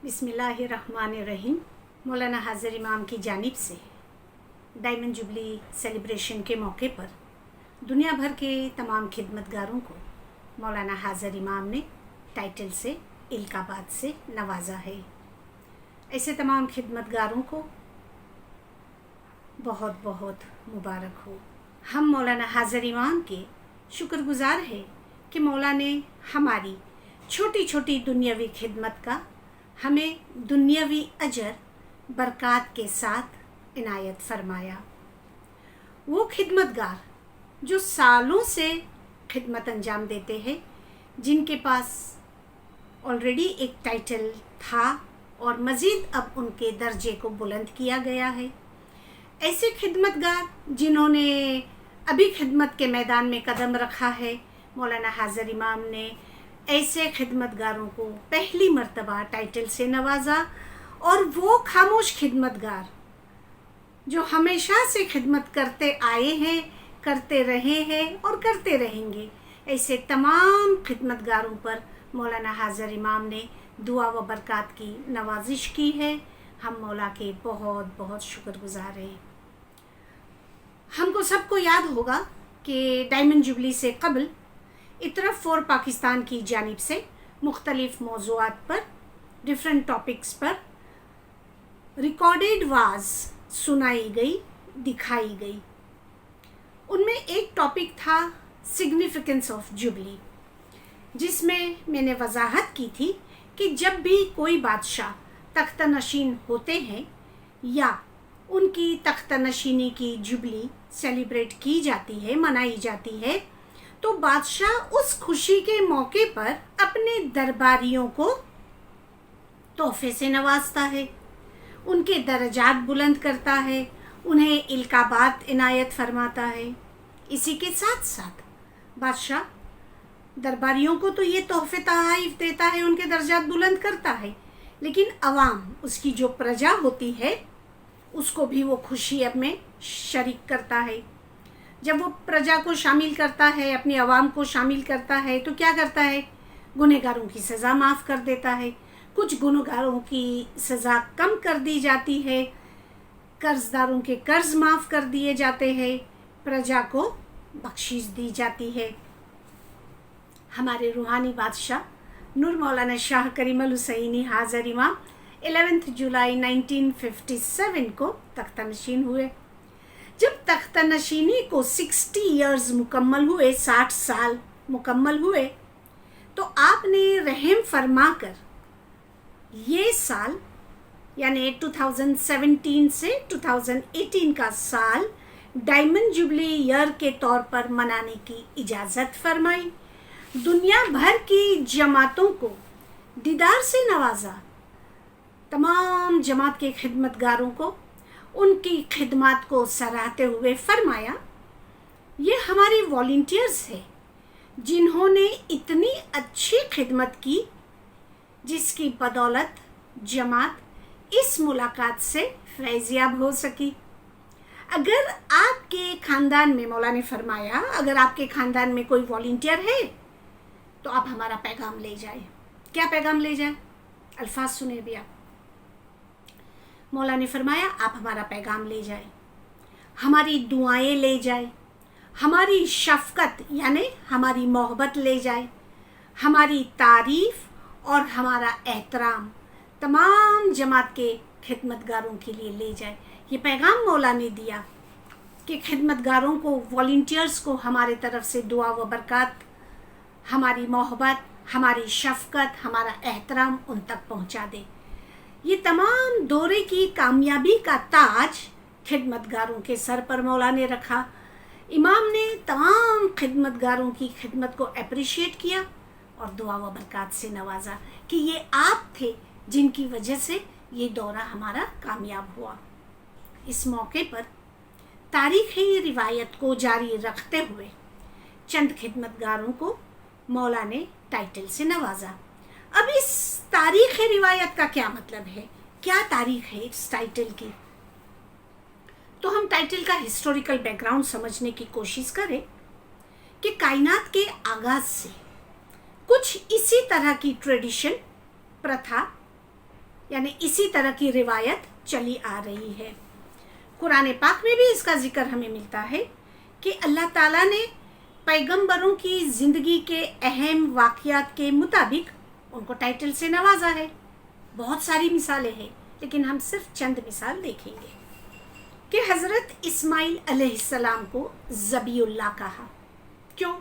बिस्मिल्लाहिर्रहमानिर्रहीम। मौलाना हाज़िर इमाम की जानिब से डायमंड जुबली सेलिब्रेशन के मौके पर दुनिया भर के तमाम खिदमतगारों को मौलाना हाज़िर इमाम ने टाइटल से इल्काबाद से नवाजा है। ऐसे तमाम खिदमतगारों को बहुत बहुत मुबारक हो। हम मौलाना हाज़िर इमाम के शुक्रगुज़ार हैं कि मौला ने हमारी छोटी छोटी दुनियावी खिदमत का हमें दुनियावी अजर बरक़ात के साथ इनायत फरमाया। वो खिदमतगार जो सालों से खिदमत अंजाम देते हैं, जिनके पास ऑलरेडी एक टाइटल था और मज़ीद अब उनके दर्जे को बुलंद किया गया है, ऐसे खिदमतगार जिन्होंने अभी खिदमत के मैदान में कदम रखा है, मौलाना हाज़िर इमाम ने ऐसे खिदमतगारों को पहली मर्तबा टाइटल से नवाजा। और वो खामोश खिदमतगार जो हमेशा से खिदमत करते आए हैं, करते रहे हैं और करते रहेंगे, ऐसे तमाम खिदमतगारों पर मौलाना हाज़िर इमाम ने दुआ व बरक़ात की नवाजिश की है। हम मौला के बहुत बहुत शुक्रगुज़ार हैं। हमको सबको याद होगा कि डायमंड जुबली से कबल इतरफ़ फॉर पाकिस्तान की जानिब से मुख्तलिफ़ मौज़ूआत पर, डिफरेंट टॉपिक्स पर रिकॉर्डेड वाज सुनाई गई, दिखाई गई। उनमें एक टॉपिक था सिग्निफिकेंस ऑफ जुबली, जिसमें मैंने वजाहत की थी कि जब भी कोई बादशाह तख्त नशीन होते हैं या उनकी तख्त नशीनी की जुबली सेलिब्रेट की जाती है, मनाई जाती है, तो बादशाह उस खुशी के मौके पर अपने दरबारियों को तोहफे से नवाजता है, उनके दर्जात बुलंद करता है, उन्हें इल्काबात इनायत फरमाता है। इसी के साथ साथ बादशाह दरबारियों को तो ये तोहफे तोहफ़ देता है, उनके दर्जात बुलंद करता है, लेकिन अवाम, उसकी जो प्रजा होती है, उसको भी वो खुशी अब में शरीक करता है। जब वो प्रजा को शामिल करता है, अपनी आवाम को शामिल करता है, तो क्या करता है? गुनहगारों की सज़ा माफ़ कर देता है, कुछ गुनहगारों की सज़ा कम कर दी जाती है, कर्ज़दारों के कर्ज़ माफ़ कर दिए जाते हैं, प्रजा को बख्शिश दी जाती है। हमारे रूहानी बादशाह नूर मौलाना शाह करीम अल हुसैनी हाज़िर इमाम 11 जुलाई 1957 को तख्त नशीन हुए। जब तख्त नशीनी को 60 इयर्स मुकम्मल हुए, 60 साल मुकम्मल हुए, तो आपने रहम फरमा कर ये साल यानी 2017 से 2018 का साल डायमंड जुबली ईयर के तौर पर मनाने की इजाज़त फरमाई। दुनिया भर की जमातों को दीदार से नवाजा। तमाम जमात के खिदमतगारों को उनकी खिदमत को सराहते हुए फरमाया, ये हमारे वॉलंटियर्स हैं जिन्होंने इतनी अच्छी खिदमत की, जिसकी बदौलत जमात इस मुलाकात से फैज़याब हो सकी। अगर आपके ख़ानदान में, मौला ने फरमाया, अगर आपके ख़ानदान में कोई वॉलंटियर है तो आप हमारा पैगाम ले जाए। क्या पैगाम ले जाए? अल्फाज सुने भी आप। मौला ने फरमाया, आप हमारा पैगाम ले जाए, हमारी दुआएं ले जाए, हमारी शफ़क़त यानी हमारी मोहब्बत ले जाए, हमारी तारीफ़ और हमारा एहतराम तमाम जमात के खिदमतगारों के लिए ले जाए। ये पैगाम मौला ने दिया कि खिदमतगारों को, वॉलंटियर्स को हमारे तरफ से दुआ व बरक़ात, हमारी मोहब्बत, हमारी शफ़क़त, हमारा एहतराम उन तक पहुँचा दे। ये तमाम दौरे की कामयाबी का ताज खिदमतगारों के सर पर मौला ने रखा। इमाम ने तमाम खिदमतगारों की खिदमत को अप्रिशिएट किया और दुआ व बरक़ात से नवाजा कि ये आप थे जिनकी वजह से ये दौरा हमारा कामयाब हुआ। इस मौके पर तारीख़ी रिवायत को जारी रखते हुए चंद खिदमतगारों को मौला ने टाइटल से नवाजा। अब इस तारीख़ रिवायत का क्या मतलब है? क्या तारीख़ है इस टाइटल की? तो हम टाइटल का हिस्टोरिकल बैकग्राउंड समझने की कोशिश करें कि कायनात के आगाज़ से कुछ इसी तरह की ट्रेडिशन, प्रथा یعنی اسی طرح کی روایت چلی آ رہی ہے. قرآن پاک میں بھی اس کا ذکر ہمیں ملتا ہے کہ اللہ تعالیٰ نے پیغمبروں کی زندگی کے اہم واقعات کے مطابق ان کو ٹائٹل سے نوازا ہے. بہت ساری مثالیں ہیں لیکن ہم صرف چند مثال دیکھیں گے کہ حضرت اسماعیل علیہ السلام کو ذبی اللہ کہا. کیوں؟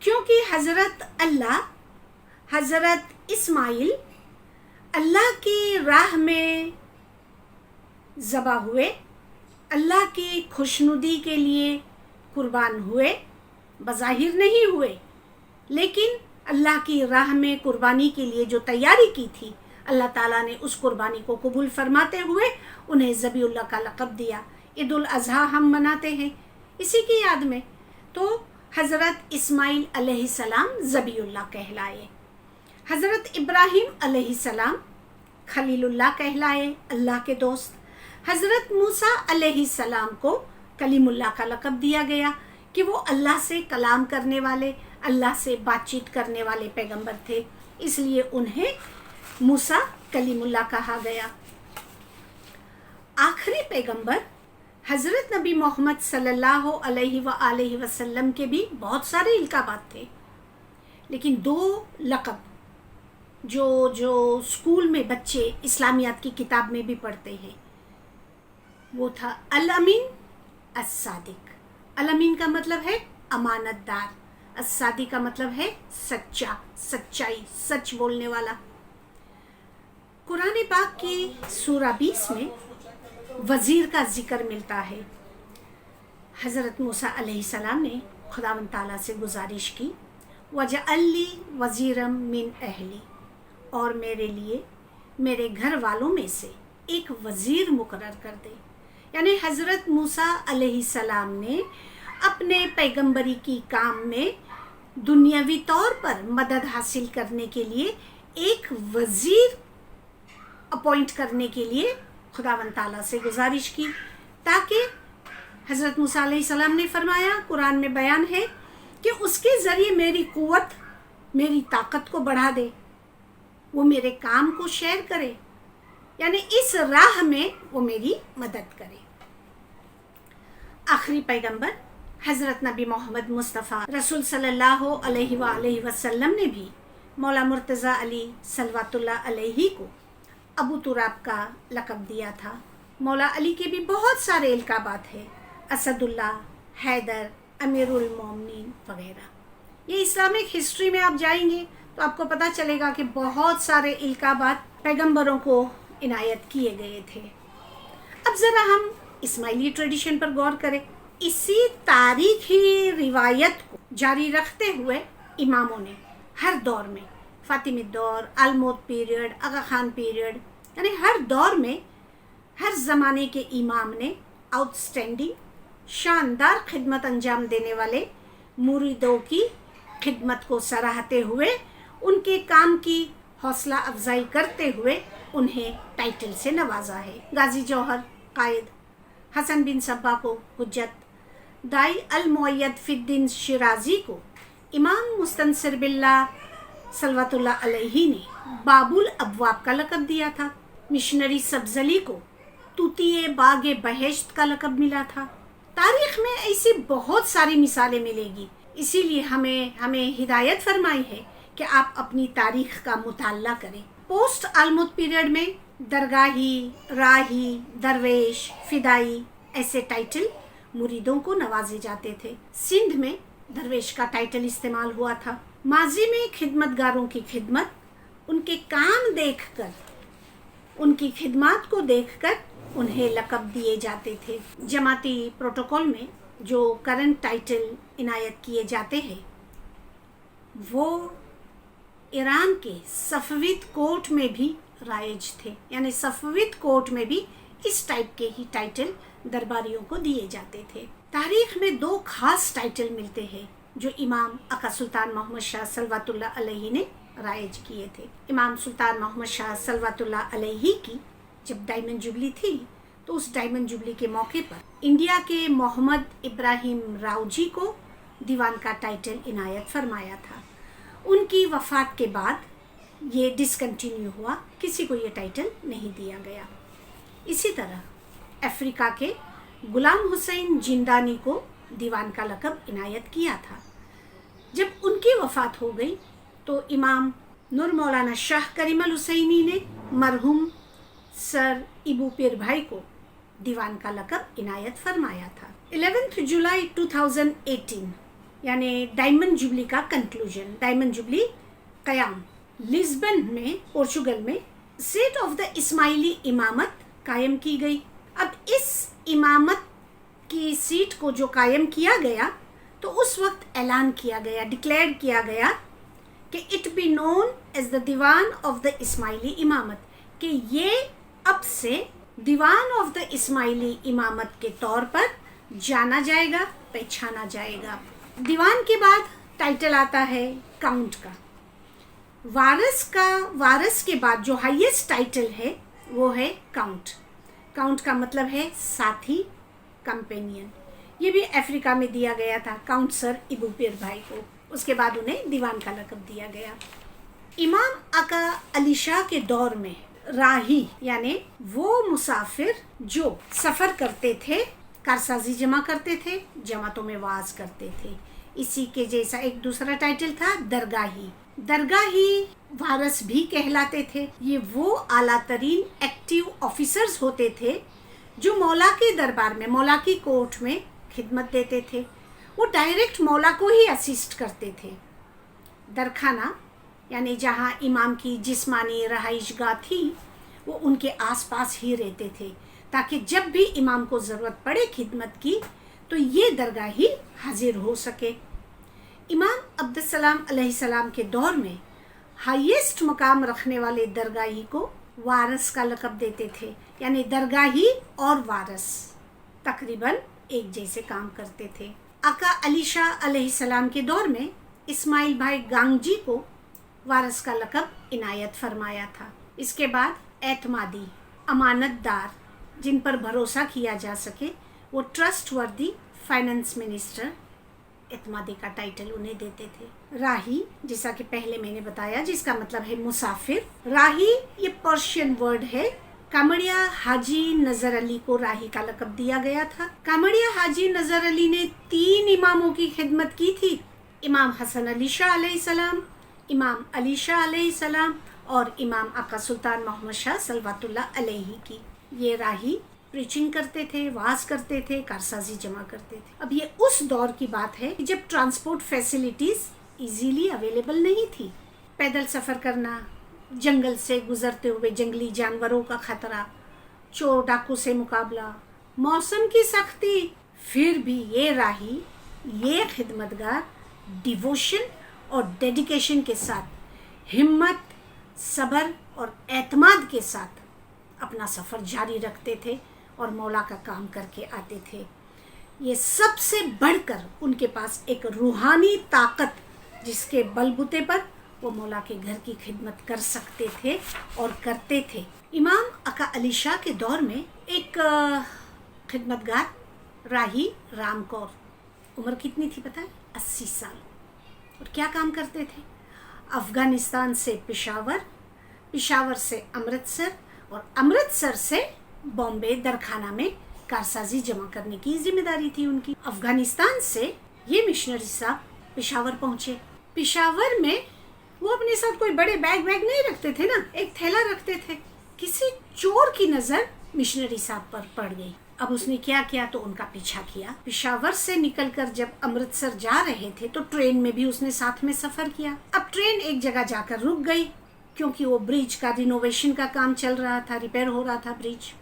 کیونکہ حضرت اسماعیل اللہ کی راہ میں ذبح ہوئے، اللہ کی خوشنودی کے لیے قربان ہوئے. بظاہر نہیں ہوئے لیکن اللہ کی راہ میں قربانی کے لیے جو تیاری کی تھی اللہ تعالیٰ نے اس قربانی کو قبول فرماتے ہوئے انہیں ذبی اللہ کا لقب دیا. عید الاضحیٰ ہم مناتے ہیں اسی کی یاد میں. تو حضرت اسماعیل علیہ السلام ذبی اللہ کہلائے. حضرت ابراہیم علیہ السلام خلیل اللہ کہلائے، اللہ کے دوست. حضرت موسیٰ علیہ السلام کو کلیم اللہ کا لقب دیا گیا کہ وہ اللہ سے کلام کرنے والے، اللہ سے بات چیت کرنے والے پیغمبر تھے، اس لیے انہیں موسیٰ کلیم اللہ کہا گیا. آخری پیغمبر حضرت نبی محمد صلی اللہ علیہ وآلہ وسلم کے بھی بہت سارے القابات تھے، لیکن 2 لقب جو اسکول میں بچے اسلامیات کی کتاب میں بھی پڑھتے ہیں وہ تھا الامین، الصادق. الامین کا مطلب ہے امانت دار، الصادق کا مطلب ہے سچا، سچائی، سچ بولنے والا. قرآن پاک کی سورہ 20 میں وزیر کا ذکر ملتا ہے. حضرت موسیٰ علیہ السلام نے خداوند تعالیٰ سے گزارش کی وَجَعَلْ لِي وَزِيرًا مِّنْ أَهْلِي، اور میرے لیے میرے گھر والوں میں سے ایک وزیر مقرر کر دے. یعنی حضرت موسیٰ علیہ السلام نے اپنے پیغمبری کی کام میں دنیاوی طور پر مدد حاصل کرنے کے لیے ایک وزیر اپوائنٹ کرنے کے لیے خداوند تعالیٰ سے گزارش کی، تاکہ حضرت موسیٰ علیہ السلام نے فرمایا، قرآن میں بیان ہے کہ اس کے ذریعے میری قوت، میری طاقت کو بڑھا دے، وہ میرے کام کو شیئر کرے، یعنی اس راہ میں وہ میری مدد کرے. آخری پیغمبر حضرت نبی محمد مصطفیٰ رسول صلی اللہ علیہ وآلہ وسلم نے بھی مولا مرتضیٰ علی صلوات اللہ علیہ کو ابو تراب کا لقب دیا تھا. مولا علی کے بھی بہت سارے القابات ہیں، اسد اللہ، حیدر، امیر المومنین وغیرہ. یہ اسلامک ہسٹری میں آپ جائیں گے تو آپ کو پتہ چلے گا کہ بہت سارے القابات پیغمبروں کو عنایت کیے گئے تھے. اب ذرا ہم اسماعیلی ٹریڈیشن پر غور کریں. اسی تاریخی روایت کو جاری رکھتے ہوئے اماموں نے ہر دور میں، فاطمی دور، المود پیریڈ، آغا خان پیریڈ، یعنی ہر دور میں ہر زمانے کے امام نے آؤٹ اسٹینڈنگ شاندار خدمت انجام دینے والے مریدوں کی خدمت کو سراہتے ہوئے، ان کے کام کی حوصلہ افزائی کرتے ہوئے انہیں ٹائٹل سے نوازا ہے. غازی جوہر قائد، حسن بن صبا کو حجت، دائی المؤید فی الدین شیرازی کو امام مستنصر باللہ صلوات اللہ علیہ نے باب الابواب کا لقب دیا تھا. مشنری سبزلی کو طوطی باغ بہشت کا لقب ملا تھا. تاریخ میں ایسی بہت ساری مثالیں ملے گی، اسی لیے ہمیں ہدایت فرمائی ہے کہ آپ اپنی تاریخ کا مطالعہ کریں. پوسٹ المود پیریڈ میں درگاہی، راہی، درویش، فدائی ایسے ٹائٹل مریدوں کو نوازے جاتے تھے. سندھ میں درویش کا ٹائٹل استعمال ہوا تھا. ماضی میں خدمت گاروں کی خدمت، ان کے کام دیکھ کر، ان کی خدمات کو دیکھ کر انہیں لقب دیے جاتے تھے. جماعتی پروٹوکول میں جو کرنٹ ٹائٹل عنایت کیے جاتے ہیں وہ ایران کے صفوید کورٹ میں بھی رائج تھے، یعنی صفوید کورٹ میں بھی اس ٹائپ کے ہی ٹائٹل درباریوں کو دیے جاتے تھے. تاریخ میں 2 خاص ٹائٹل ملتے ہیں جو امام آقا سلطان محمد شاہ صلوات اللہ علیہ نے رائج کیے تھے. امام سلطان محمد شاہ صلوات اللہ علیہ کی جب ڈائمنڈ جبلی تھی تو اس ڈائمنڈ جبلی کے موقع پر انڈیا کے محمد ابراہیم راؤ جی کو دیوان کا ٹائٹل عنایت فرمایا تھا. ان کی وفات کے بعد ये डिसकंटिन्यू हुआ, किसी को ये टाइटल नहीं दिया गया। इसी तरह अफ्रीका के गुलाम हुसैन जिंदानी को दीवान का लक़ब इनायत किया था। जब उनकी वफ़ात हो गई तो इमाम नूर मौलाना शाह करीम अल हुसैनी ने मरहूम सर इबू पीर भाई को दीवान का लक़ब इनायत फरमाया था। 11 जुलाई 2018 यानी डायमंड जुबली का कंक्लूजन, डायमंड जुबली क़याम, लिस्बन में पोर्चुगल में सीट ऑफ द इस्माइली इमामत कायम की गई। अब इस इमामत की सीट को जो कायम किया गया तो उस वक्त ऐलान किया गया, डिक्लेयर किया गया कि it be known as the Diwan of the Ismaili Imamat, कि ये अब से दीवान ऑफ द इस्माइली इमामत के तौर पर जाना जाएगा, पहचाना जाएगा। दीवान के बाद टाइटल आता है काउंट का। वारस के बाद जो हाईएस्ट टाइटल है वो है काउंट। काउंट का मतलब है साथी, कंपेनियन। ये भी अफ्रीका में दिया गया था काउंट सर इबू पीर भाई को। उसके बाद उन्हें दीवान का लक़ब दिया गया। इमाम आका अली शाह के दौर में राही यानी वो मुसाफिर जो सफ़र करते थे, कारसाजी जमा करते थे, जमातों में वाज करते थे। इसी के जैसा एक दूसरा टाइटल था दरगाही। दरगाही वारस भी कहलाते थे। ये वो आला तरीन एक्टिव ऑफिसर्स होते थे जो मौला के दरबार में, मौला की कोर्ट में खिदमत देते थे। वो डायरेक्ट मौला को ही असिस्ट करते थे। दरखाना यानी जहाँ इमाम की जिस्मानी रहाइशगाह थी वो उनके आसपास ही रहते थे, ताकि जब भी इमाम को ज़रूरत पड़े खिदमत की तो ये दरगाही हाजिर हो सके। इमाम अब्दुस्सलाम अलैहिस्सलाम के दौर में हाईएस्ट मकाम रखने वाले दरगाही को वारस का लक़ब देते थे, यानी दरगाही और वारस तकरीबन एक जैसे काम करते थे। आका अली शाह अलैहिस्सलाम के दौर में इस्माइल भाई गांगजी को वारस का लक़ब इनायत फरमाया था। इसके बाद एतमादी, अमानतदार, जिन पर भरोसा किया जा सके, वो ट्रस्टवर्दी फाइनेंस मिनिस्टर एतमादी का टाइटल उन्हें देते थे। राही, जैसा कि पहले मैंने बताया, जिसका मतलब है मुसाफिर। राही ये पर्शियन वर्ड है। कामड़िया हाजी नजर अली को राही का लक़ब दिया गया था। कामड़िया हाजी नजर अली ने 3 इमामों की खिदमत की थी, इमाम हसन अली शाह अलैहिस्सलाम, इमाम अली शाह अलैहिस्सलाम और इमाम आका सुल्तान मोहम्मद शाह सल्लल्लाहु अलैहि की। ये राही प्रीचिंग करते थे, वाज करते थे, कारसाजी जमा करते थे। अब ये उस दौर की बात है जब ट्रांसपोर्ट फैसिलिटीज इजीली अवेलेबल नहीं थी। पैदल सफ़र करना, जंगल से गुजरते हुए जंगली जानवरों का खतरा, चोर डाकू से मुकाबला, मौसम की सख्ती, फिर भी ये राही, ये खिदमतगार डिवोशन और डेडिकेशन के साथ, हिम्मत, सब्र और एतमाद के साथ अपना सफ़र जारी रखते थे और मौला का काम करके आते थे। ये सबसे बढ़कर उनके पास एक रूहानी ताकत, जिसके बलबूते पर वो मौला के घर की खिदमत कर सकते थे और करते थे। इमाम आका अली शाह के दौर में एक खिदमतगार राही राम कौर, उम्र कितनी थी पता है? 80 साल। और क्या काम करते थे? अफ़गानिस्तान से पेशावर, पेशावर से अमृतसर और अमृतसर से बॉम्बे दरखाना में कारसाजी जमा करने की जिम्मेदारी थी उनकी। अफ़गानिस्तान से ये मिशनरी साहब पेशावर पहुँचे। पेशावर में वो अपने साथ कोई बड़े बैग नहीं रखते थे ना, एक थैला रखते थे। किसी चोर की नज़र मिशनरी साहब पर पड़ गई। अब उसने क्या किया तो उनका पीछा किया। पेशावर से निकलकर जब अमृतसर जा रहे थे तो ट्रेन में भी उसने साथ में सफ़र किया। अब ट्रेन एक जगह जाकर रुक गई क्योंकि वो ब्रिज का रिनोवेशन का काम चल रहा था, रिपेयर हो रहा था ब्रिज।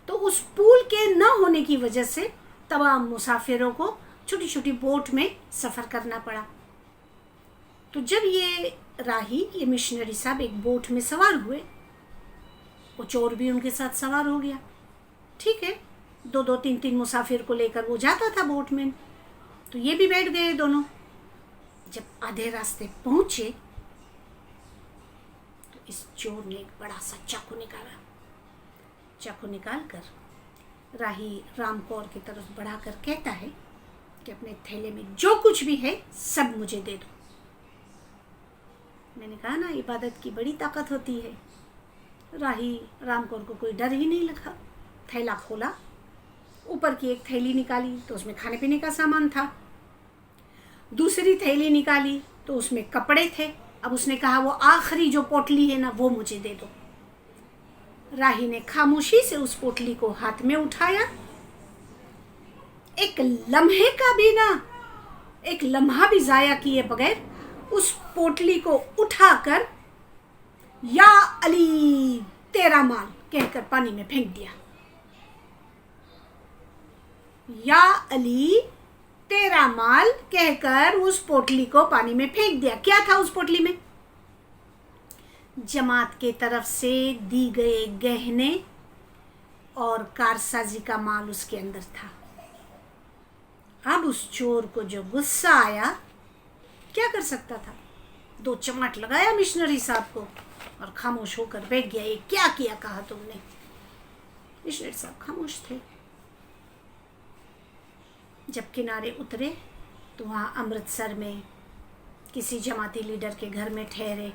तो उस पुल के न होने की वजह से तमाम मुसाफिरों को छोटी छोटी बोट में सफ़र करना पड़ा। तो जब ये राही, ये मिशनरी साहब एक बोट में सवार हुए, वो चोर भी उनके साथ सवार हो गया। ठीक है, 2-2, 3-3 मुसाफिर को लेकर वो जाता था बोट में, तो ये भी बैठ गए दोनों। जब आधे रास्ते पहुंचे तो इस चोर ने एक बड़ा सा चाकू निकाला। चाकू निकालकर राही राम कौर की तरफ बढ़ाकर कहता है कि अपने थैले में जो कुछ भी है सब मुझे दे दो। میں نے کہا نا عبادت کی بڑی طاقت ہوتی ہے. راہی رام کور کو کوئی ڈر ہی نہیں لگا. تھیلا کھولا, اوپر کی ایک تھیلی نکالی تو اس میں کھانے پینے کا سامان تھا, دوسری تھیلی نکالی تو اس میں کپڑے تھے. اب اس نے کہا وہ آخری جو پوٹلی ہے نا وہ مجھے دے دو. راہی نے خاموشی سے اس پوٹلی کو ہاتھ میں اٹھایا, ایک لمحے کا بھی نا, ایک لمحہ بھی ضائع کیے بغیر اس پوٹلی کو اٹھا کر یا علی تیرا مال کہہ کر پانی میں پھینک دیا. یا علی تیرا مال کہہ کر اس پوٹلی کو پانی میں پھینک دیا. کیا تھا اس پوٹلی میں؟ جماعت کے طرف سے دی گئے گہنے اور کارسازی کا مال اس کے اندر تھا. اب اس چور کو جو غصہ آیا, کیا کر سکتا تھا؟ 2 چماٹ لگایا مشنری صاحب کو اور خاموش ہو کر بیٹھ گیا. یہ کیا کیا کہا تم نے؟ مشنری صاحب خاموش تھے. جب کنارے اترے تو وہاں امرتسر میں کسی جماعتی لیڈر کے گھر میں ٹھہرے.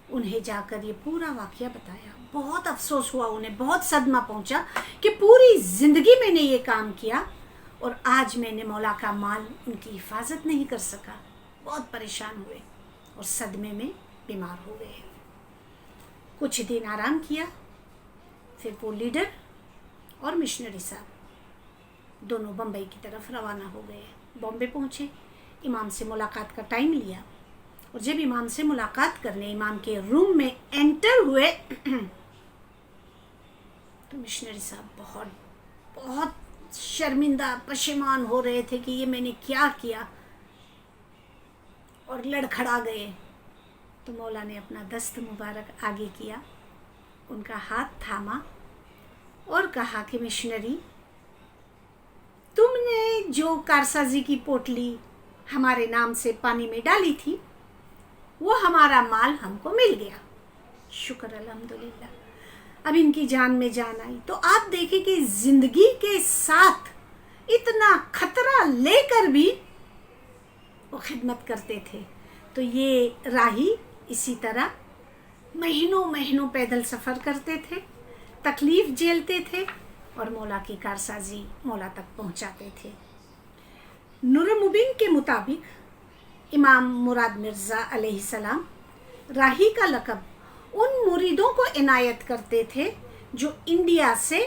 انہیں جا کر یہ پورا واقعہ بتایا. بہت افسوس ہوا انہیں, بہت صدمہ پہنچا کہ پوری زندگی میں نے یہ کام کیا اور آج میں نے مولا کا مال ان کی حفاظت نہیں کر سکا. بہت پریشان ہوئے اور صدمے میں بیمار ہو گئے. کچھ دن آرام کیا, پھر وہ لیڈر اور مشنری صاحب دونوں بمبئی کی طرف روانہ ہو گئے. بامبے پہنچے, امام سے ملاقات کا ٹائم لیا, اور جب امام سے ملاقات کرنے امام کے روم میں انٹر ہوئے تو مشنری صاحب بہت شرمندہ پشیمان ہو رہے تھے کہ یہ میں نے کیا کیا, اور لڑکھڑا گئے. تو مولا نے اپنا دست مبارک آگے کیا, ان کا ہاتھ تھاما اور کہا کہ مشنری, تم نے جو کارسازی کی پوٹلی ہمارے نام سے پانی میں ڈالی تھی وہ ہمارا مال ہم کو مل گیا. شکر الحمدللہ. اب ان کی جان میں جان آئی. تو آپ دیکھیں کہ زندگی کے ساتھ اتنا خطرہ لے کر بھی وہ خدمت کرتے تھے. تو یہ راہی اسی طرح مہینوں پیدل سفر کرتے تھے, تکلیف جھیلتے تھے اور مولا کی کارسازی مولا تک پہنچاتے تھے. نور مبین کے مطابق امام مراد مرزا علیہ السلام راہی کا لقب ان مریدوں کو عنایت کرتے تھے جو انڈیا سے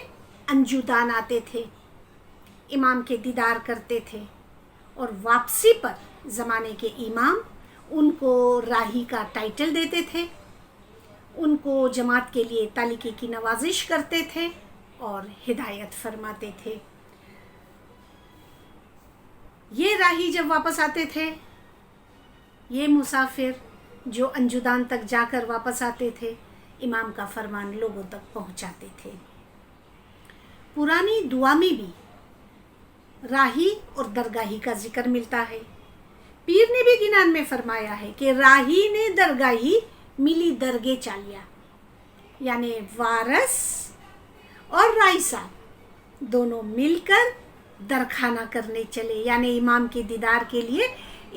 انجودان آتے تھے, امام کے دیدار کرتے تھے, اور واپسی پر زمانے کے امام ان کو راہی کا ٹائٹل دیتے تھے, ان کو جماعت کے لیے تعلیقی کی نوازش کرتے تھے اور ہدایت فرماتے تھے. یہ راہی جب واپس آتے تھے, یہ مسافر جو انجودان تک جا کر واپس آتے تھے, امام کا فرمان لوگوں تک پہنچاتے تھے. پرانی دعا میں بھی راہی اور درگاہی کا ذکر ملتا ہے. پیر نے بھی گنان میں فرمایا ہے کہ راہی نے درگاہی ملی درگے چالیا, یعنی وارث اور رائی صاحب دونوں مل کر درخانہ کرنے چلے, یعنی امام کے دیدار کے لیے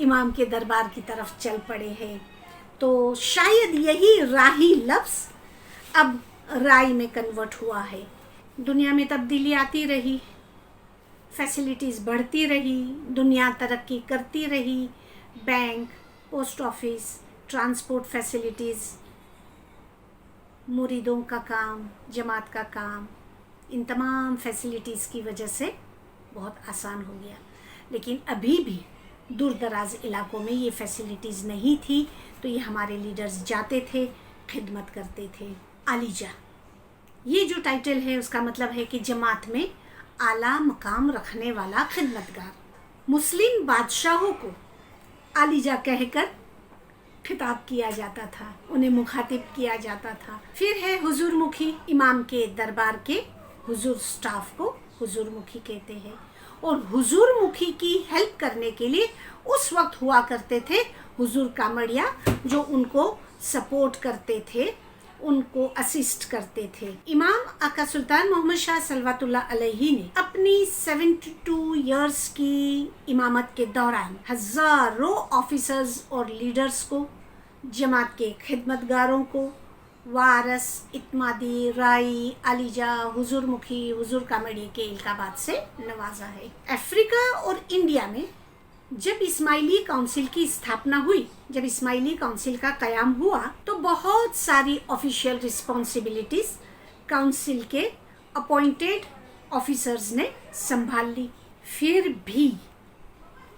امام کے دربار کی طرف چل پڑے ہیں. تو شاید یہی راہی لفظ اب رائی میں کنورٹ ہوا ہے. دنیا میں تبدیلی آتی رہی, فیسلٹیز بڑھتی رہی, دنیا ترقی کرتی رہی, bank, post office, transport facilities, مریدوں کا کام, جماعت کا کام, ان تمام فیسلٹیز کی وجہ سے بہت آسان ہو گیا. لیکن ابھی بھی دور دراز علاقوں میں یہ فیسلٹیز نہیں تھی, تو یہ ہمارے لیڈرز جاتے تھے, خدمت کرتے تھے. عالیجہ, یہ جو ٹائٹل ہے اس کا مطلب ہے کہ جماعت میں اعلیٰ مقام رکھنے والا خدمتگار. مسلم بادشاہوں کو عالیجہ کہہ کر خطاب کیا جاتا تھا, انہیں مخاطب کیا جاتا تھا. پھر ہے حضور مکھی, امام کے دربار کے حضور سٹاف کو حضور مکھی کہتے ہیں. اور حضور مکھی کی ہیلپ کرنے کے لیے اس وقت ہوا کرتے تھے حضور کامڑیا, جو ان کو سپورٹ کرتے تھے, ان کو اسسٹ کرتے تھے. امام آقا سلطان محمد شاہ صلوات اللہ علیہ نے اپنی 72 ایئرس کی امامت کے دوران ہزاروں آفیسرز اور لیڈرز کو जमात के खिदमतगारों को वारस, इत्मादी, राई, आलिजा, हुजूर मुखी, हुजूर कामेडी के इल्काबाद से नवाजा है। अफ्रीका और इंडिया में जब इस्माइली काउंसिल की स्थापना हुई, जब इस्माइली काउंसिल का कयाम हुआ, तो बहुत सारी ऑफिशियल रिस्पॉन्सिबिलिटीज काउंसिल के अपॉइंटेड ऑफिसर्स ने संभाल ली। फिर भी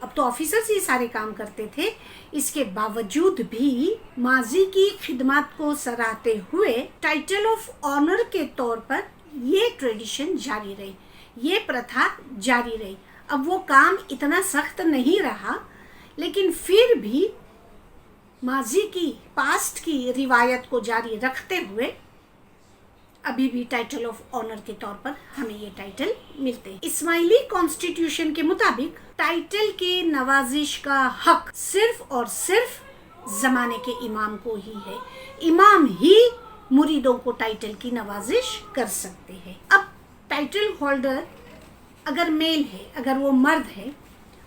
अब तो ऑफिसर्स ही सारे काम करते थे, इसके बावजूद भी माजी की खिदमत को सराहते हुए टाइटल ऑफ ऑनर के तौर पर ये ट्रेडिशन जारी रही, ये प्रथा जारी रही। अब वो काम इतना सख्त नहीं रहा, लेकिन फिर भी माजी की, पास्ट की रिवायत को जारी रखते हुए अभी भी टाइटल ऑफ ऑनर के तौर पर हमें ये टाइटल मिलते हैं। इस्माइली कॉन्स्टिट्यूशन के मुताबिक टाइटल की नवाजिश का हक सिर्फ और सिर्फ जमाने के इमाम को ही है। इमाम ही मुरीदों को टाइटल की नवाजिश कर सकते हैं। अब टाइटल होल्डर अगर मेल है, अगर वो मर्द है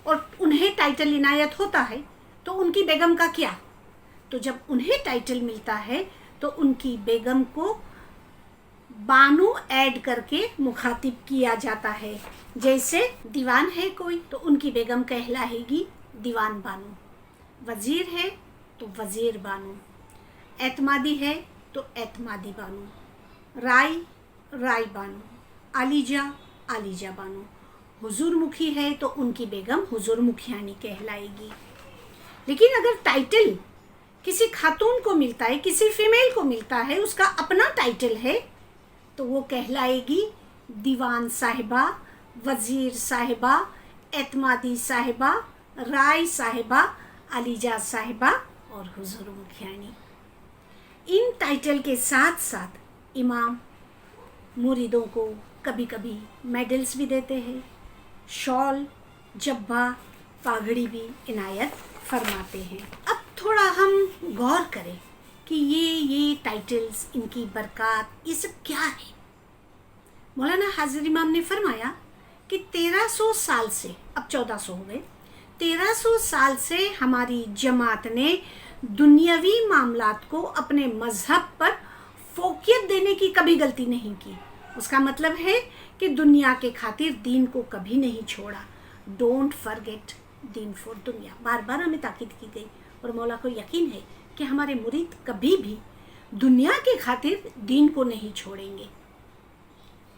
और उन्हें टाइटल इनायत होता है, तो उनकी बेगम का क्या? तो जब उन्हें टाइटल मिलता है तो उनकी बेगम को बानू ऐड करके मुखातिब किया जाता है। जैसे दीवान है कोई, तो उनकी बेगम कहलाएगी दीवान बानू। वजीर है तो वजीर बानू, एतमादी है तो एतमादी बानू, राय राय बानू, आलिजा आलिजा बानू, हुजूर मुखी है तो उनकी बेगम हुजूर मुखियानी कहलाएगी। लेकिन अगर टाइटल किसी खातून को मिलता है, किसी फीमेल को मिलता है, उसका अपना टाइटल है, तो वो कहलाएगी दीवान साहिबा, वजीर साहिबा, एतमादी साहिबा, राय साहिबा, आलिजा साहिबा और हुजूर मुखियानी। इन टाइटल के साथ साथ इमाम मुरीदों को कभी कभी मेडल्स भी देते हैं, शॉल, जब्बा, पागड़ी भी इनायत फरमाते हैं। अब थोड़ा हम गौर करें कि ये टाइटल्स, इनकी बरकत, ये सब क्या है। मौलाना हाजिर इमाम ने फरमाया कि 1300 साल से, अब 1400 हो गए, 1300 साल से हमारी जमात ने दुनियावी मामलात को अपने मजहब पर फोकियत देने की कभी गलती नहीं की। उसका मतलब है कि दुनिया के खातिर दीन को कभी नहीं छोड़ा। डोंट फॉरगेट दीन फॉर दुनिया, बार बार हमें ताकीद की गई और मौला को यकीन है कि हमारे मुरीद कभी भी दुनिया के खातिर दीन को नहीं छोड़ेंगे।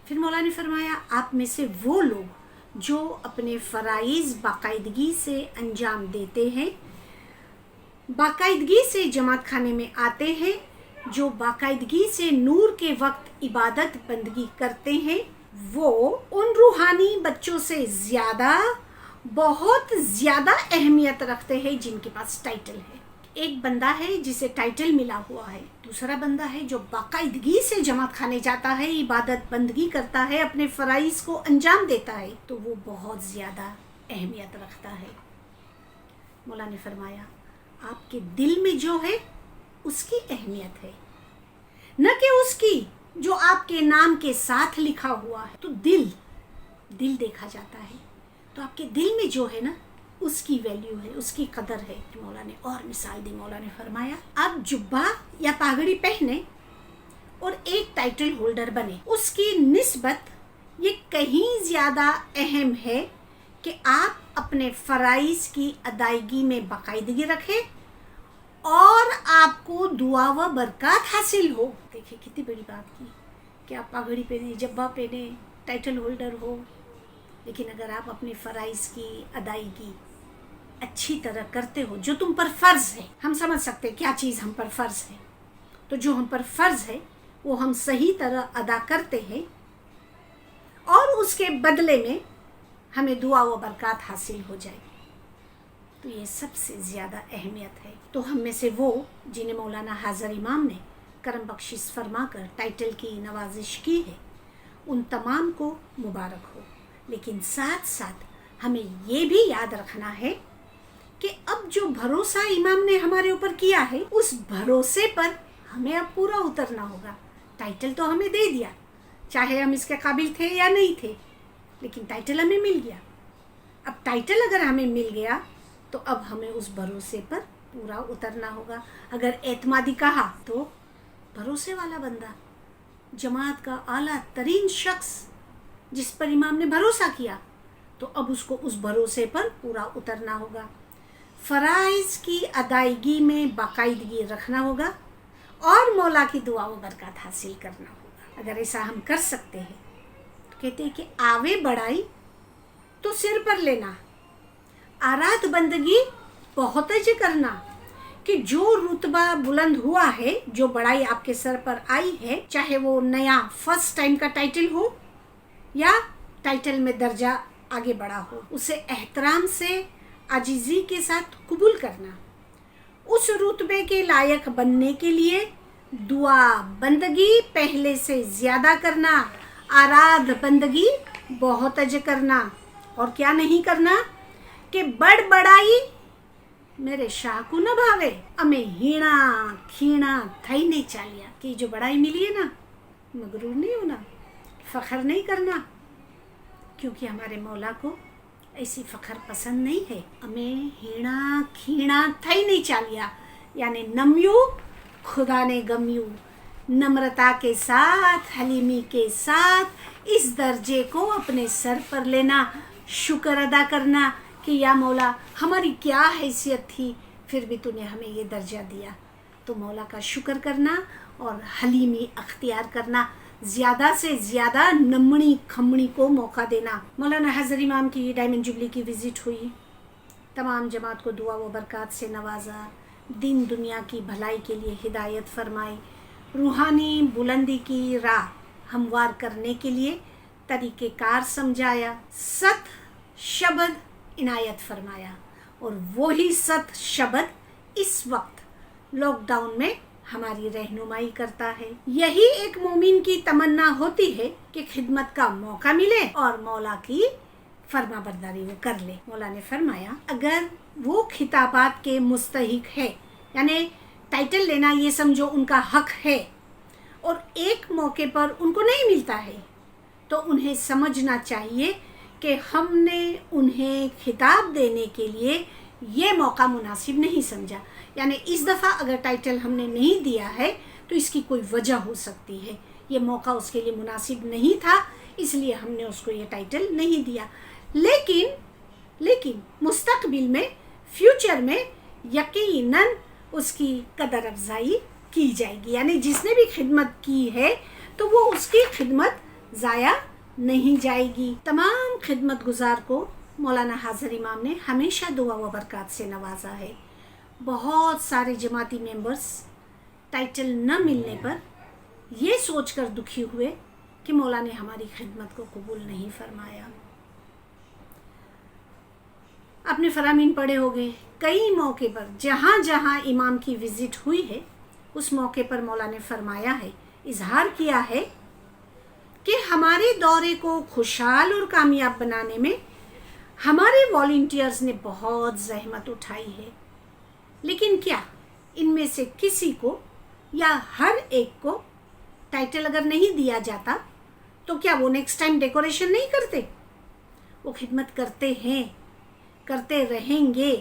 फिर मौला ने फरमाया, आप में से वो लोग जो अपने फ़राइज़ बाकायदगी से अंजाम देते हैं, बाकायदगी से जमात खाने में आते हैं, जो बाकायदगी से नूर के वक्त इबादत बंदगी करते हैं, वो उन रूहानी बच्चों से ज़्यादा, बहुत ज़्यादा अहमियत रखते हैं जिनके पास टाइटल है। एक बंदा है जिसे टाइटल मिला हुआ है, दूसरा बंदा है जो बाकायदगी से जमात खाने जाता है, इबादत बंदगी करता है, अपने फ़राइज़ को अंजाम देता है, तो वो बहुत ज़्यादा अहमियत रखता है। मौला ने फरमाया, आपके दिल में जो है उसकी अहमियत है, न कि उसकी जो आपके नाम के साथ लिखा हुआ है। तो दिल देखा जाता है, तो आपके दिल में जो है ना, उसकी वैल्यू है, उसकी कदर है। मौला ने और मिसाल दी। मौला ने फरमाया, आप जुब्बा या पागड़ी पहने और एक टाइटल होल्डर बने, उसकी निस्बत ये कहीं ज़्यादा अहम है कि आप अपने फ़राइज़ की अदायगी में बाकायदगी रखें और आपको दुआ व बरकत हासिल हो। देखिए कितनी बड़ी बात की कि आप पागड़ी पहने, जब्बा पहने, टाइटल होल्डर हो, लेकिन अगर आप अपने फ़राइज़ की अदायगी अच्छी तरह करते हो, जो तुम पर फ़र्ज़ है, हम समझ सकते हैं क्या चीज़ हम पर फ़र्ज़ है, तो जो हम पर फ़र्ज़ है वो हम सही तरह अदा करते हैं और उसके बदले में हमें दुआ व बरकत हासिल हो जाए, तो ये सबसे ज़्यादा अहमियत है। तो हम में से वो जिन्हें मौलाना हाजिर इमाम ने करम बख्शिश फरमा कर टाइटल की नवाजिश की है, उन तमाम को मुबारक हो। लेकिन साथ साथ हमें ये भी याद रखना है कि अब जो भरोसा इमाम ने हमारे ऊपर किया है, उस भरोसे पर हमें अब पूरा उतरना होगा। टाइटल तो हमें दे दिया, चाहे हम इसके काबिल थे या नहीं थे, लेकिन टाइटल हमें मिल गया। अब टाइटल अगर हमें मिल गया तो अब हमें उस भरोसे पर पूरा उतरना होगा। अगर एतमादी कहा तो भरोसे वाला बंदा, जमात का आला तरीन शख्स जिस पर इमाम ने भरोसा किया, तो अब उसको उस भरोसे पर पूरा उतरना होगा। फ़राइज़ की अदायगी में बाकायदगी रखना होगा और मौला की दुआ व बरकत हासिल करना होगा। अगर ऐसा हम कर सकते हैं तो कहते हैं कि आवे बढ़ाई तो सिर पर लेना, आरात बंदगी बहुत अज करना, कि जो रुतबा बुलंद हुआ है, जो बड़ाई आपके सर पर आई है, चाहे वो नया फर्स्ट टाइम का टाइटल हो या टाइटल में दर्जा आगे बढ़ा हो, उसे एहतराम से आजिज़ी के साथ कबूल करना। उस रुतबे के लायक बनने के लिए दुआ बंदगी पहले से ज़्यादा करना, आराध बंदगी बहुत अज करना। और क्या नहीं करना कि बड़ बड़ाई मेरे शाह को न भावे, अमे हीणा खीणा थई नहीं चालिया, कि जो बड़ाई मिली है ना, मगरूर नहीं होना, फ़ख्र नहीं करना, क्योंकि हमारे मौला को ऐसी फ़ख्र पसंद नहीं है। अमे हीणा खीणा थई नहीं चालिया, यानी नम्यू खुदा ने गम्यू, नम्रता के साथ, हलीमी के साथ इस दर्जे को अपने सर पर लेना, शुक्र अदा करना कि या मौला हमारी क्या हैसियत थी, फिर भी तूने हमें ये दर्जा दिया। तो मौला का शुक्र करना और हलीमी अख्तियार करना, ज़्यादा से ज़्यादा नमणी खमणी को मौका देना। मौलाना हज़रत इमाम की डायमंड जुबली की विज़िट हुई, तमाम जमात को दुआ व बरकत से नवाजा, दीन दुनिया की भलाई के लिए हिदायत फरमाई, रूहानी बुलंदी की राह हमवार करने के लिए तरीक़ेकार समझाया, सत शब्द इनायत फरमाया। और वही सत शब्द इस वक्त लॉकडाउन में हमारी रहनुमाई करता है। यही एक मोमिन की तमन्ना होती है कि खिदमत का मौका मिले और मौला की फरमा बरदारी वो कर ले। मौला ने फरमाया, अगर वो खिताबात के मुस्तहिक है, यानी टाइटल लेना ये समझो उनका हक है, और एक मौके पर उनको नहीं मिलता है, तो उन्हें समझना चाहिए कि हमने उन्हें खिताब देने के लिए ये मौका मुनासिब नहीं समझा। यानी इस दफ़ा अगर टाइटल हमने नहीं दिया है तो इसकी कोई वजह हो सकती है, ये मौका उसके लिए मुनासिब नहीं था, इसलिए हमने उसको ये टाइटल नहीं दिया। लेकिन मुस्तकबिल में, फ्यूचर में यकीनन उसकी कदर अफजाई की जाएगी। यानी जिसने भी खिदमत की है तो वो उसकी खिदमत ज़ाया नहीं जाएगी। तमाम खिदमत गुजार को मौलाना हाज़र इमाम ने हमेशा दुआ व बरकत से नवाजा है। बहुत सारे जमाती मेंबर्स टाइटल न मिलने पर ये सोचकर दुखी हुए कि मौला ने हमारी खिदमत को कबूल नहीं फरमाया। आपने फरामीन पढ़े होंगे, कई मौके पर जहाँ जहाँ इमाम की विज़िट हुई है, उस मौके पर मौला ने फरमाया है, इजहार किया है कि हमारे दौरे को खुशहाल और कामयाब बनाने में हमारे वॉलंटियर्स ने बहुत ज़हमत उठाई है। लेकिन क्या इनमें से किसी को या हर एक को टाइटल अगर नहीं दिया जाता तो क्या वो नेक्स्ट टाइम डेकोरेशन नहीं करते? वो खिदमत करते हैं, करते रहेंगे,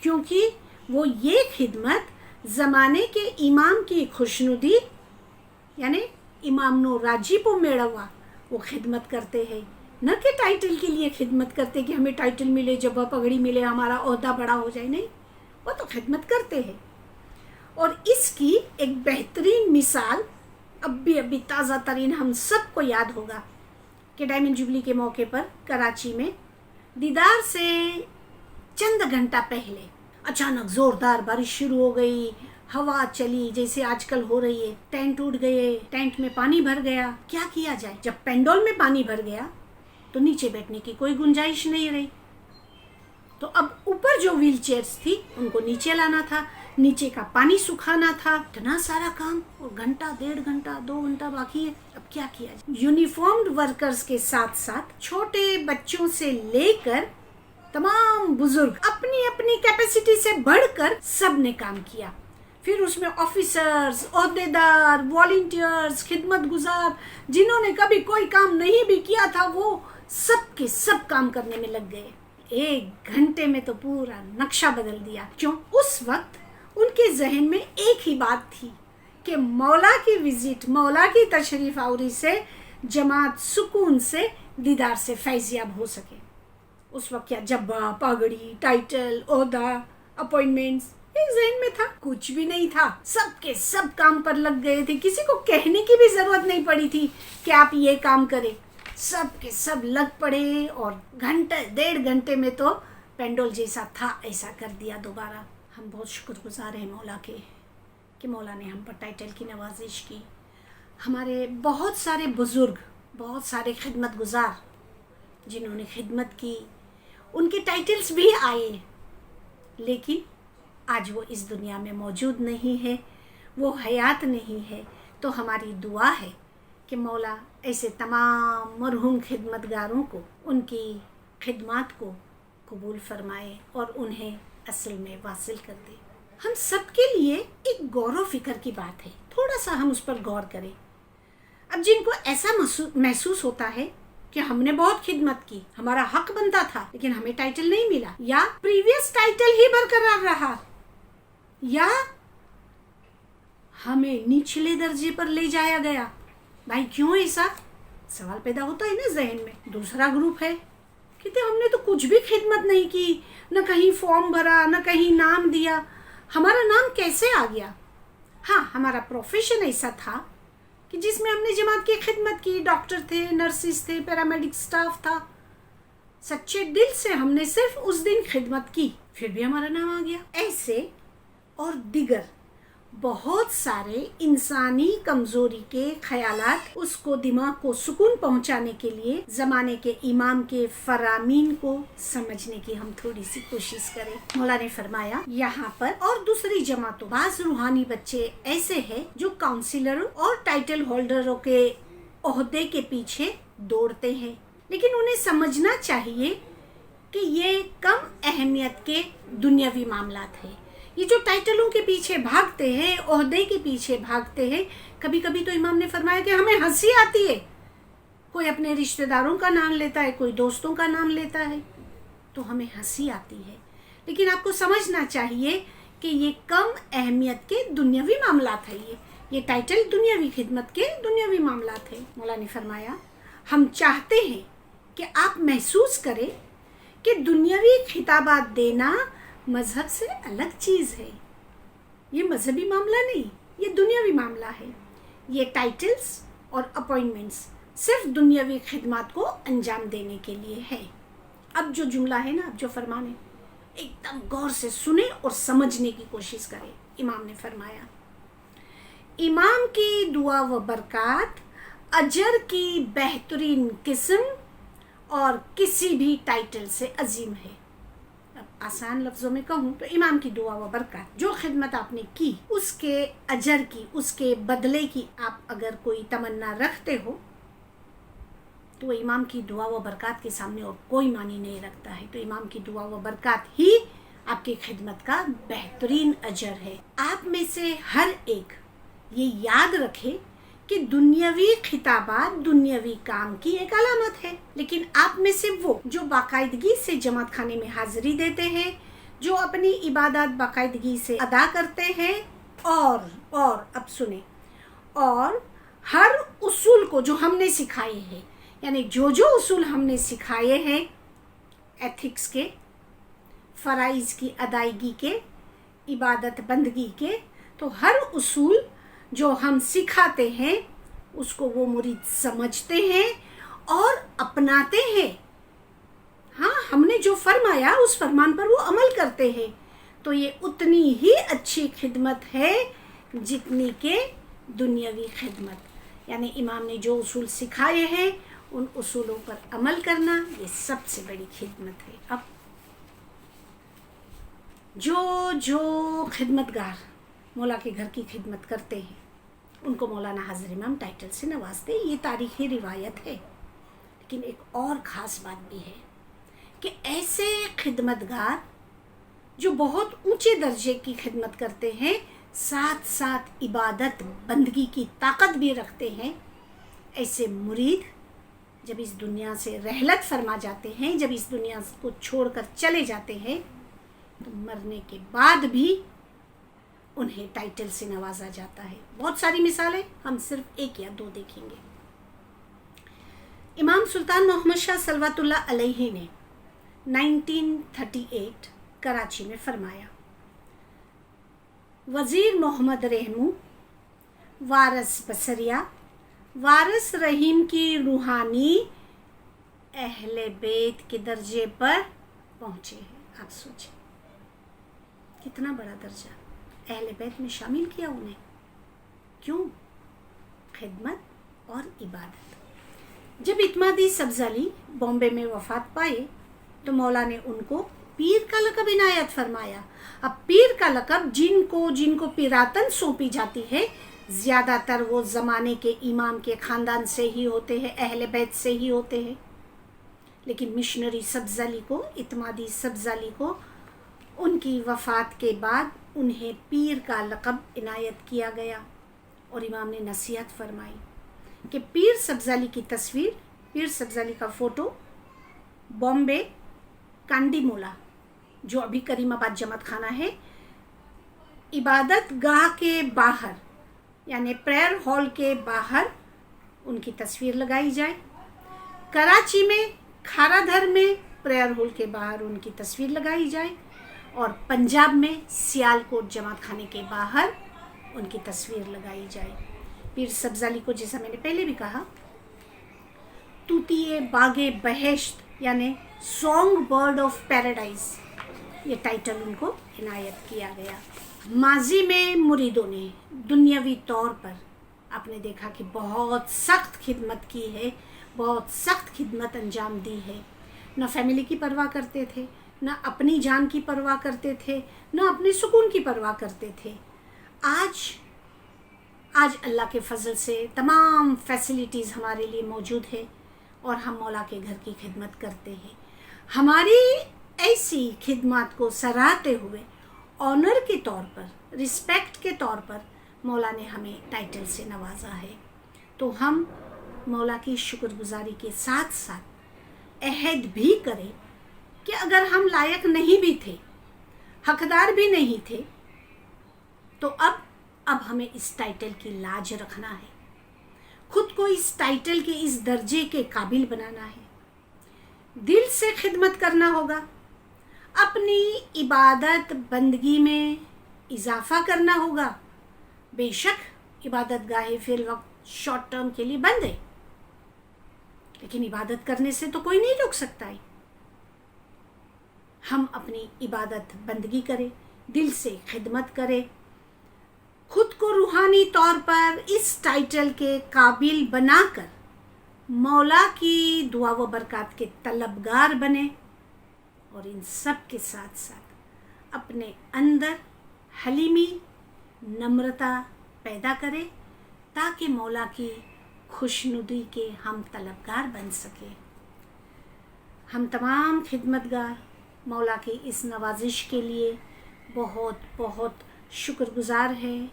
क्योंकि वो ये खिदमत ज़माने के इमाम की खुशनुदी यानी इमाम नो राजीपो मेड़वा वो खिदमत करते हैं, न कि टाइटल के लिए खिदमत करते कि हमें टाइटल मिले, जब पगड़ी मिले, हमारा ओहदा बड़ा हो जाए। नहीं, वो तो खिदमत करते हैं। और इसकी एक बेहतरीन मिसाल अभी ताज़ा तरीन हम सबको याद होगा कि डायमंड जुबली के मौके पर कराची में दीदार से चंद घंटा पहले अचानक ज़ोरदार बारिश शुरू हो गई, हवा चली जैसे आजकल हो रही है, टेंट उड़ गए, टेंट में पानी भर गया। क्या किया जाए? जब पेंडोल में पानी भर गया तो नीचे बैठने की कोई गुंजाइश नहीं रही, तो अब ऊपर जो व्हील चेयर्स थी उनको नीचे लाना था, नीचे का पानी सुखाना था, इतना सारा काम, और घंटा, 1.5 घंटा, 2 घंटा बाकी है। अब क्या किया जाए? यूनिफॉर्म्ड वर्कर्स के साथ साथ छोटे बच्चों से लेकर तमाम बुजुर्ग अपनी अपनी कैपेसिटी से बढ़कर सब ने काम किया। फिर उसमें ऑफिसर्स, ओहदेदार, वॉलंटियर्स, खिदमत गुजार, जिन्होंने कभी कोई काम नहीं भी किया था, वो सब के सब काम करने में लग गए। 1 घंटे में तो पूरा नक्शा बदल दिया। क्यों? उस वक्त उनके जहन में एक ही बात थी कि मौला की विजिट, मौला की तशरीफ आवरी से जमात सुकून से दीदार से फैज़याब हो सके। उस वक्त क्या जब्बा, पगड़ी, टाइटल, ओहदा, अपॉइंटमेंट्स एक जहन में था? कुछ भी नहीं था। सब के सब काम पर लग गए थे। किसी को कहने की भी जरूरत नहीं पड़ी थी कि आप ये काम करें। सब के सब लग पड़े और घंटे 1.5 घंटे में तो पेंडोल जैसा था ऐसा कर दिया दोबारा। हम बहुत शुक्रगुजार हैं मौला के कि मौला ने हम पर टाइटल की नवाजिश की। हमारे बहुत सारे बुज़ुर्ग, बहुत सारे खिदमत गुजार जिन्होंने खिदमत की, उनके टाइटल्स भी आए, लेकिन आज वो इस दुनिया में मौजूद नहीं है, वो हयात नहीं है। तो हमारी दुआ है कि मौला ऐसे तमाम मरहूम खिदमतगारों को, उनकी खिदमत को कबूल फरमाए और उन्हें असल में वासिल कर दे। हम सब के लिए एक गौर व फिक्र की बात है, थोड़ा सा हम उस पर गौर करें। अब जिनको ऐसा महसूस होता है कि हमने बहुत खिदमत की, हमारा हक बनता था, लेकिन हमें टाइटल नहीं मिला, या प्रीवियस टाइटल ही बरकरार रहा, या हमें निचले दर्जे पर ले जाया गया। भाई क्यों ऐसा सवाल पैदा होता है ना जहन में। दूसरा ग्रुप है, कहते हमने तो कुछ भी खिदमत नहीं की, न कहीं फॉर्म भरा, न कहीं नाम दिया, हमारा नाम कैसे आ गया? हाँ, हमारा प्रोफेशन ऐसा था कि जिसमें हमने जमात की खिदमत की, डॉक्टर थे, नर्सिस थे, पैरामेडिक स्टाफ था, सच्चे दिल से हमने सिर्फ उस दिन खिदमत की, फिर भी हमारा नाम आ गया। ऐसे और दिगर बहुत सारे इंसानी कमजोरी के ख्यालात उसको दिमाग को सुकून पहुंचाने के लिए ज़माने के इमाम के फरामीन को समझने की हम थोड़ी सी कोशिश करें। मौला ने फरमाया यहाँ पर, और दूसरी जमातों बाज रूहानी बच्चे ऐसे हैं जो काउंसिलरों और टाइटल होल्डरों के ओहदे के पीछे दौड़ते हैं, लेकिन उन्हें समझना चाहिए कि ये कम अहमियत के दुनियावी मामलात है। ये जो टाइटलों के पीछे भागते हैं, ओहदे के पीछे भागते हैं, कभी कभी तो इमाम ने फरमाया कि हमें हंसी आती है। कोई अपने रिश्तेदारों का नाम लेता है, कोई दोस्तों का नाम लेता है, तो हमें हंसी आती है। लेकिन आपको समझना चाहिए कि ये कम अहमियत के दुनियावी मामलात है। ये टाइटल दुनियावी खिदमत के दुनियावी मामलात है। मौला ने फरमाया हम चाहते हैं कि आप महसूस करें कि दुनियावी खिताबात देना मजहब से अलग चीज़ है। ये मजहबी मामला नहीं, ये दुनियावी मामला है। ये टाइटल्स और अपॉइंटमेंट्स सिर्फ दुनियावी खिदमत को अंजाम देने के लिए है। अब जो जुमला है ना, अब जो फरमान है, एकदम गौर से सुने और समझने की कोशिश करें। इमाम ने फरमाया, इमाम की दुआ व बरकत अजर की बेहतरीन किस्म और किसी भी टाइटल से अजीम है। आसान लफ्ज़ों में कहूँ तो इमाम की दुआ व बरकत, जो खिदमत आपने की उसके अजर की, उसके बदले की आप अगर कोई तमन्ना रखते हो तो इमाम की दुआ व बरकत के सामने और कोई मानी नहीं रखता है। तो इमाम की दुआ व बरकत ही आपकी खिदमत का बेहतरीन अजर है। आप में से हर एक ये याद रखे कि दुनियावी खिताबात दुनियावी काम की एक अलामत है, लेकिन आप में से वो जो बाकायदगी से जमात खाने में हाजिरी देते हैं, जो अपनी इबादत बाकायदगी से अदा करते हैं, और अब सुने, और हर उसूल को जो हमने सिखाए हैं, यानी जो जो उसूल हमने सिखाए हैं एथिक्स के, फ़राइज़ की अदायगी के, इबादत बंदगी के, तो हर उसूल जो हम सिखाते हैं उसको वो मुरीद समझते हैं और अपनाते हैं। हाँ, हमने जो फरमाया उस फरमान पर वो अमल करते हैं। तो ये उतनी ही अच्छी खिदमत है जितनी के दुनियावी खिदमत, यानी इमाम ने जो उसूल सिखाए हैं उन उसूलों पर अमल करना ये सबसे बड़ी खिदमत है। अब जो खिदमतगार मौला के घर की खिदमत करते हैं उनको मौलाना हाज़िर इमाम टाइटल से नवाजते, ये तारीख़ी रिवायत है। लेकिन एक और ख़ास बात भी है कि ऐसे खिदमतगार जो बहुत ऊंचे दर्जे की खिदमत करते हैं, साथ साथ इबादत बंदगी की ताकत भी रखते हैं, ऐसे मुरीद جب اس دنیا سے رحلت فرما جاتے ہیں، جب اس دنیا کو چھوڑ کر چلے جاتے ہیں، تو مرنے کے بعد بھی انہیں ٹائٹل سے نوازا جاتا ہے. بہت ساری مثالیں، ہم صرف 1 یا 2 دیکھیں گے. امام سلطان محمد شاہ صلوات اللہ علیہ نے 1938 کراچی میں فرمایا، وزیر محمد رحمو وارث بصریہ وارث رحیم کی روحانی اہل بیت کے درجے پر پہنچے ہیں. آپ سوچیں کتنا بڑا درجہ اہل بیت میں شامل کیا انہیں. کیوں؟ خدمت اور عبادت. جب اعتمادی سبزالی بامبے میں وفات پائے تو مولا نے ان کو پیر کا لقب عنایت فرمایا. اب پیر کا لقب جن کو پیراتن سونپی جاتی ہے، زیادہ تر وہ زمانے کے امام کے خاندان سے ہی ہوتے ہیں، اہل بیت سے ہی ہوتے ہیں. لیکن مشنری سبزالی کو، اعتمادی سبزالی کو ان کی وفات کے بعد انہیں پیر کا لقب عنایت کیا گیا. اور امام نے نصیحت فرمائی کہ پیر سبزالی کی تصویر، پیر سبزالی کا فوٹو بامبے کانڈی مولا، جو ابھی کریم آباد جماعت خانہ ہے، عبادت گاہ کے باہر یعنی پریئر ہال کے باہر ان کی تصویر لگائی جائے. کراچی میں کھارا دھر میں پریئر ہال کے باہر ان کی تصویر لگائی جائے، اور پنجاب میں سیالکوٹ جماعت خانے کے باہر ان کی تصویر لگائی جائے. پیر سبزالی کو جیسا میں نے پہلے بھی کہا، طوطیے باغ بہشت یعنی سانگ برڈ آف پیراڈائز، یہ ٹائٹل ان کو عنایت کیا گیا. ماضی میں مریدوں نے دنیاوی طور پر آپ نے دیکھا کہ بہت سخت خدمت کی ہے، بہت سخت خدمت انجام دی ہے. نہ فیملی کی پرواہ کرتے تھے، نہ اپنی جان کی پرواہ کرتے تھے، نہ اپنے سکون کی پرواہ کرتے تھے. آج اللہ کے فضل سے تمام فیسلٹیز ہمارے لیے موجود ہے اور ہم مولا کے گھر کی خدمت کرتے ہیں. ہماری ایسی خدمات کو سراہتے ہوئے آنر کے طور پر، رسپیکٹ کے طور پر مولا نے ہمیں ٹائٹل سے نوازا ہے. تو ہم مولا کی شکر گزاری کے ساتھ ساتھ عہد بھی کریں کہ اگر ہم لائق نہیں بھی تھے، حقدار بھی نہیں تھے، تو اب ہمیں اس ٹائٹل کی لاج رکھنا ہے، خود کو اس ٹائٹل کے اس درجے کے قابل بنانا ہے. دل سے خدمت کرنا ہوگا، اپنی عبادت بندگی میں اضافہ کرنا ہوگا. بے شک عبادت گاہیں فی الوقت شارٹ ٹرم کے لیے بند ہے، لیکن عبادت کرنے سے تو کوئی نہیں روک سکتا ہے. ہم اپنی عبادت بندگی کریں، دل سے خدمت کریں، خود کو روحانی طور پر اس ٹائٹل کے قابل بنا کر مولا کی دعا و برکات کے طلبگار بنیں، اور ان سب کے ساتھ ساتھ اپنے اندر حلیمی، نمرتا پیدا کریں تاکہ مولا کی خوشنودی کے ہم طلبگار بن سکیں. ہم تمام خدمتگار مولا کی اس نوازش کے لیے بہت بہت شکر گزار ہیں.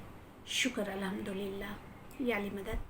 شکر الحمدللہ. یا علی مدد.